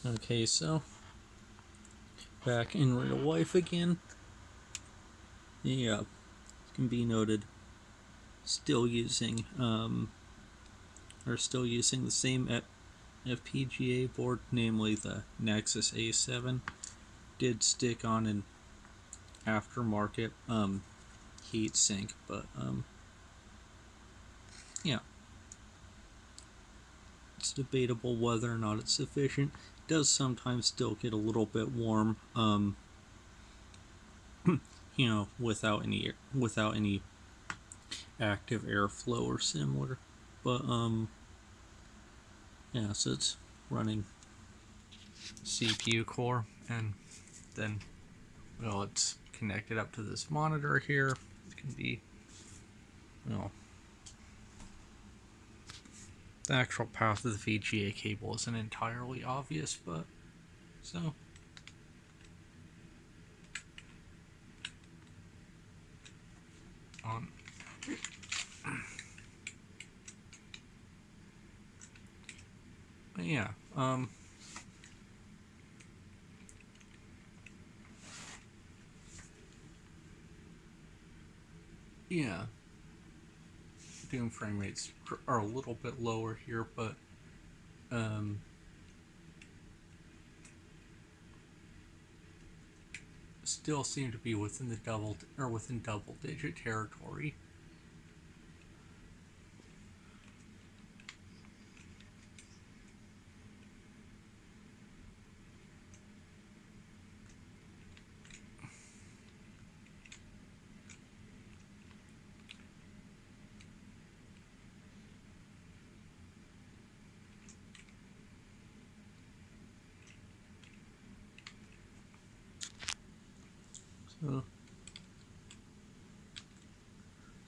Okay, so back in real life again. Yeah, it can be noted. Still using the same FPGA board, namely the Nexus A7. Did stick on an aftermarket heatsink, but yeah, it's debatable whether or not it's sufficient. It does sometimes still get a little bit warm, without any active airflow or similar. But yeah, so it's running CPU core, and then it's connected up to this monitor here. It can be, the actual path of the VGA cable isn't entirely obvious, but so. But yeah, yeah, Doom frame rates are a little bit lower here, but still seem to be within the double-digit territory.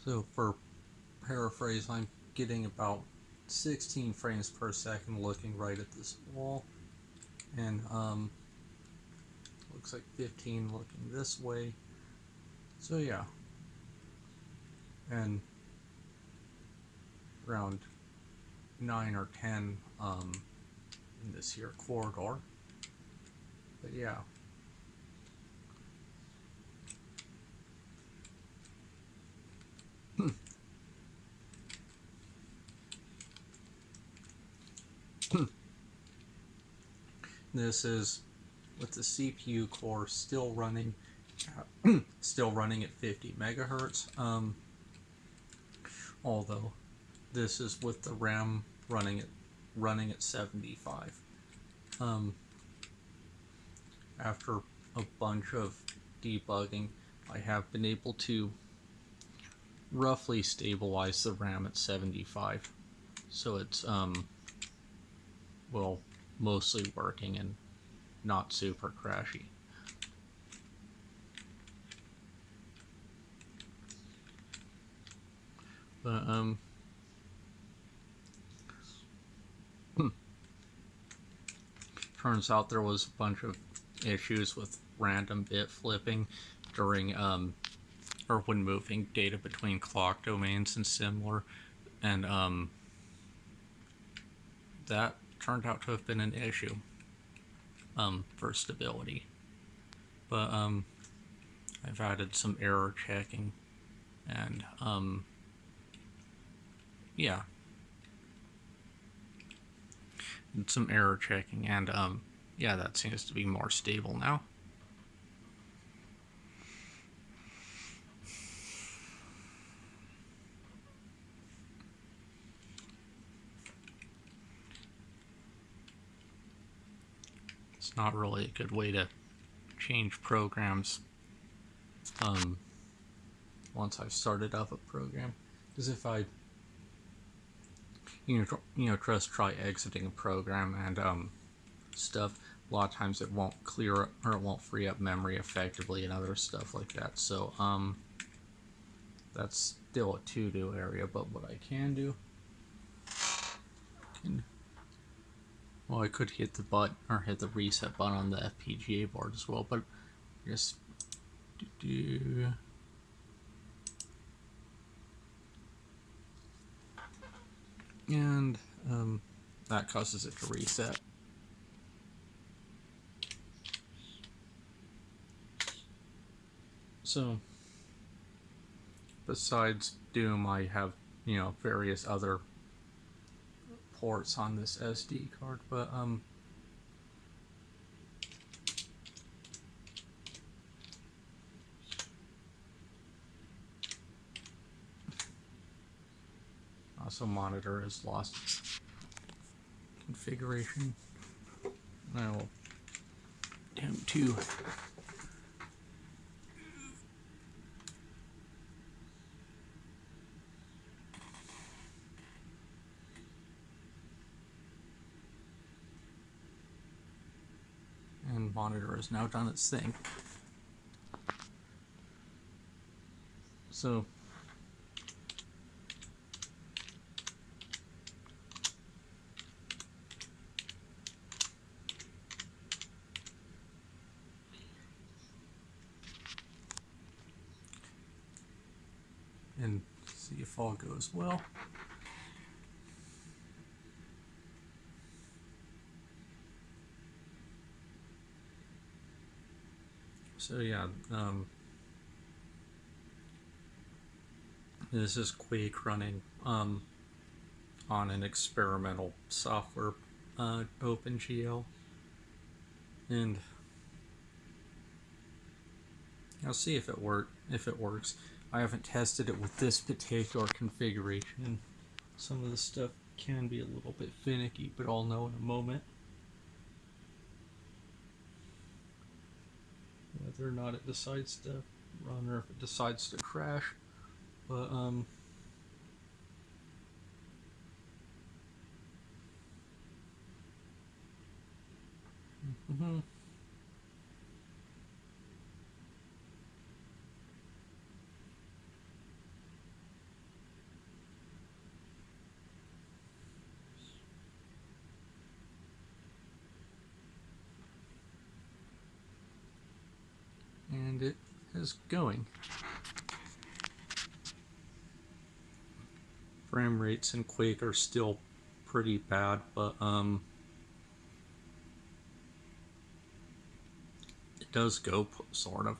So for paraphrase, I'm getting about 16 frames per second looking right at this wall, and looks like 15 looking this way. So yeah, and around 9 or 10 in this here corridor. But yeah. This is with the CPU core still running at 50 megahertz. Although this is with the RAM running at 75. After a bunch of debugging, I have been able to roughly stabilize the RAM at 75, so it's mostly working and not super crashy. But turns out there was a bunch of issues with random bit flipping during or when moving data between clock domains and similar, and that turned out to have been an issue for stability. But I've added some error checking, and yeah, and some error checking, and yeah, that seems to be more stable now. It's not really a good way to change programs once I've started up a program, because if I try exiting a program and stuff, a lot of times it won't clear up, or it won't free up memory effectively and other stuff like that. So that's still a to-do area. But what I can do, I could hit the reset button on the FPGA board as well, but just and that causes it to reset. So besides Doom, I have, various other ports on this SD card, but also monitor has lost its configuration. I will attempt to and monitor has now done its thing. So and see if all goes well. So yeah, this is Quake running on an experimental software OpenGL, and I'll see if it works. I haven't tested it with this particular configuration. Some of the stuff can be a little bit finicky, but I'll know in a moment whether or not it decides to run or if it decides to crash. But and it is going. Frame rates in Quake are still pretty bad, but it does go sort of.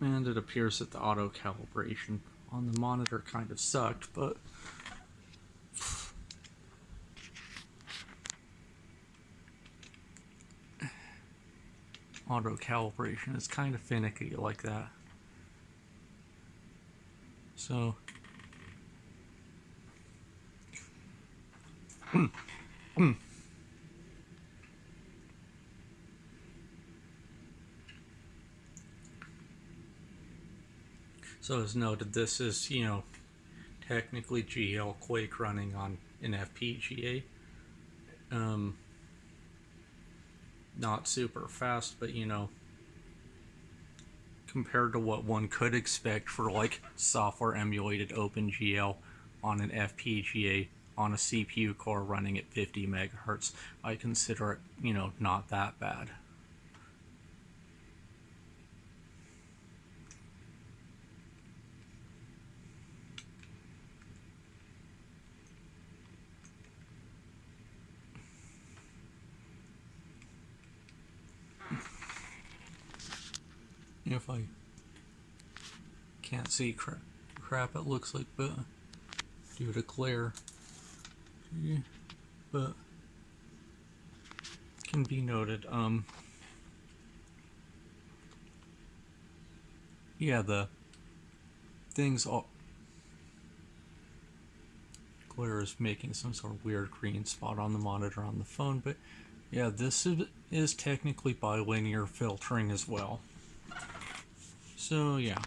And it appears that the auto calibration on the monitor kind of sucked, but auto calibration is kind of finicky like that. So so as noted, this is, technically GLQuake running on an FPGA. Not super fast, but compared to what one could expect for like software emulated OpenGL on an FPGA on a CPU core running at 50 megahertz, I consider it, not that bad. If I can't see crap it looks like, but due to glare, but can be noted. Yeah, the things all glare is making some sort of weird green spot on the monitor on the phone, but yeah, this is technically bilinear filtering as well. So yeah.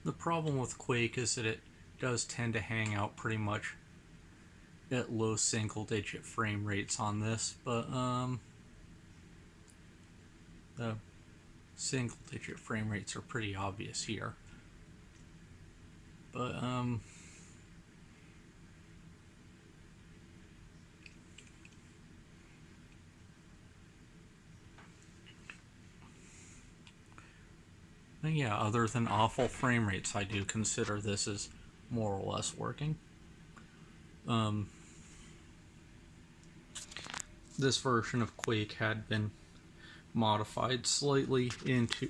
The problem with Quake is that it does tend to hang out pretty much at low single-digit frame rates on this, but the single-digit frame rates are pretty obvious here. But yeah, other than awful frame rates, I do consider this as more or less working. This version of Quake had been modified slightly into,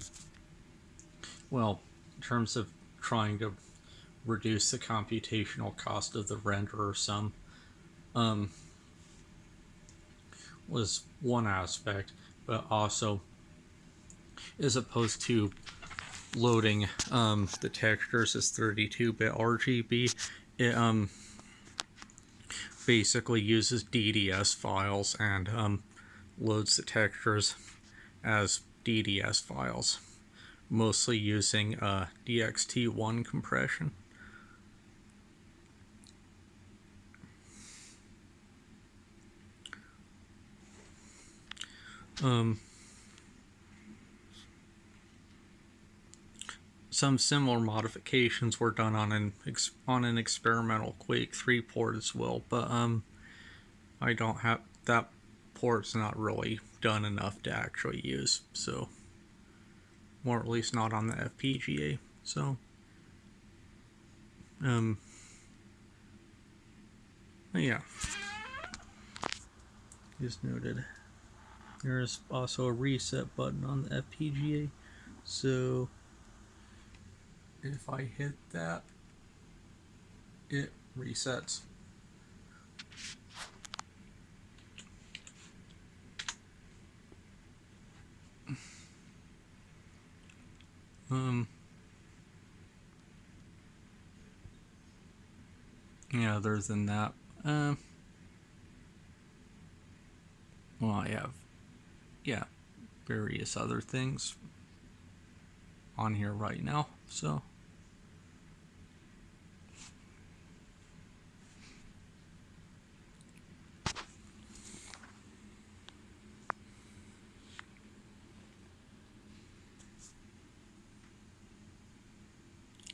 well, in terms of trying to reduce the computational cost of the renderer some, was one aspect, but also, as opposed to loading the textures as 32-bit RGB, it basically uses DDS files and loads the textures as DDS files, mostly using DXT1 compression. Some similar modifications were done on an experimental Quake 3 port as well, but I don't have that port's not really done enough to actually use, so, or at least not on the FPGA. So yeah, just noted. There's also a reset button on the FPGA, so if I hit that, it resets. Yeah, other than that, well, I have, yeah, various other things on here right now, so.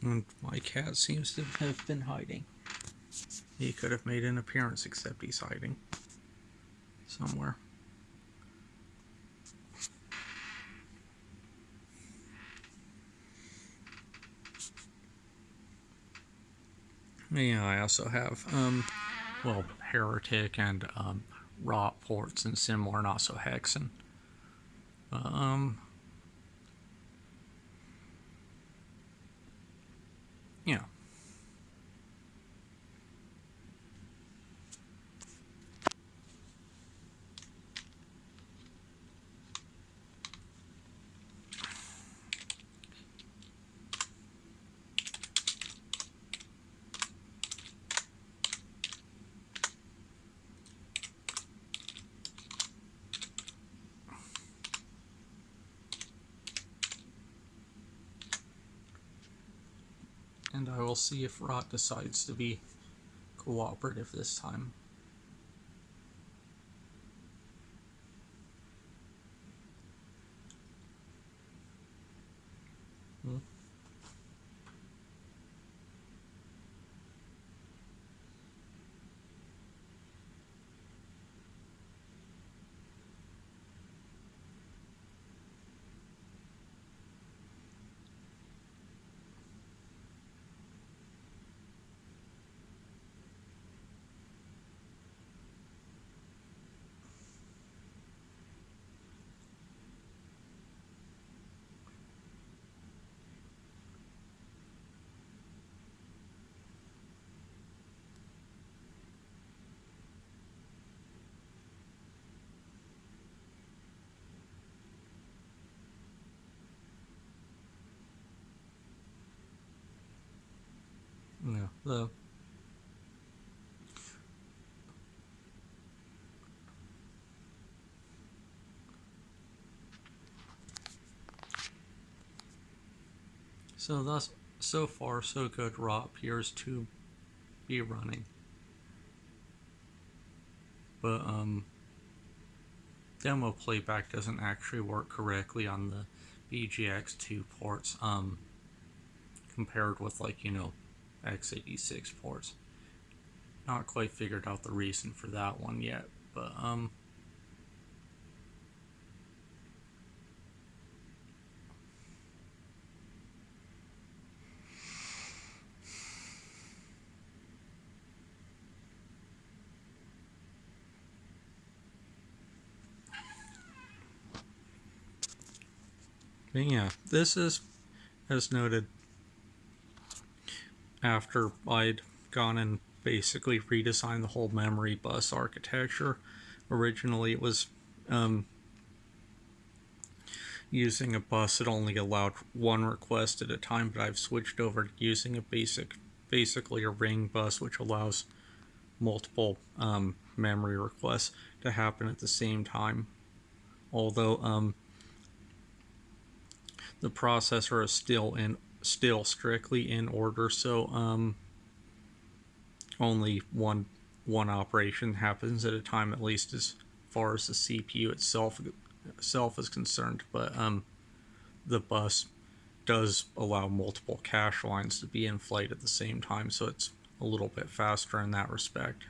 And my cat seems to have been hiding. He could have made an appearance, except he's hiding somewhere. Yeah, I also have, well, Heretic and ROTT ports and similar, and also Hexen. Yeah. And I will see if ROTT decides to be cooperative this time. Yeah, so thus, so far so good. ROTT appears to be running, but demo playback doesn't actually work correctly on the BJX2 ports, compared with, like, you know, x86 ports. Not quite figured out the reason for that one yet, but yeah, this is, as noted, after I'd gone and basically redesigned the whole memory bus architecture. Originally it was using a bus that only allowed one request at a time, but I've switched over to using a basically a ring bus, which allows multiple memory requests to happen at the same time. Although the processor is still strictly in order, so only one operation happens at a time, at least as far as the CPU itself is concerned. But the bus does allow multiple cache lines to be in flight at the same time, so it's a little bit faster in that respect.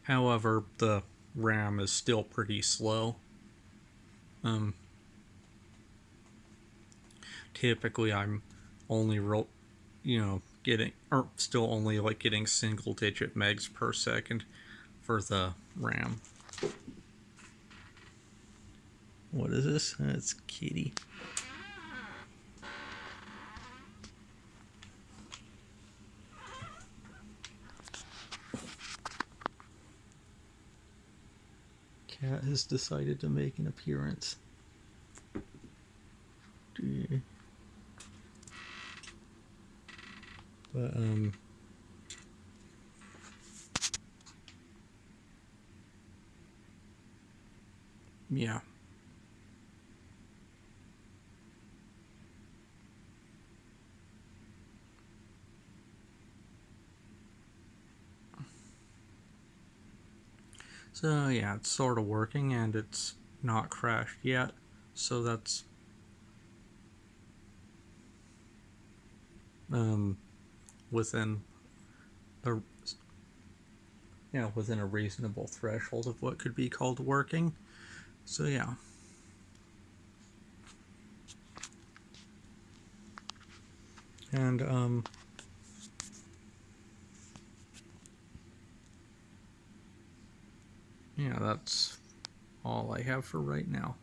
However, the RAM is still pretty slow. Typically I'm only still only like getting single-digit megs per second for the RAM. What is this? It's Kitty. Cat has decided to make an appearance. But yeah. So yeah, it's sort of working and it's not crashed yet. So that's within a reasonable threshold of what could be called working. So yeah. And yeah, that's all I have for right now.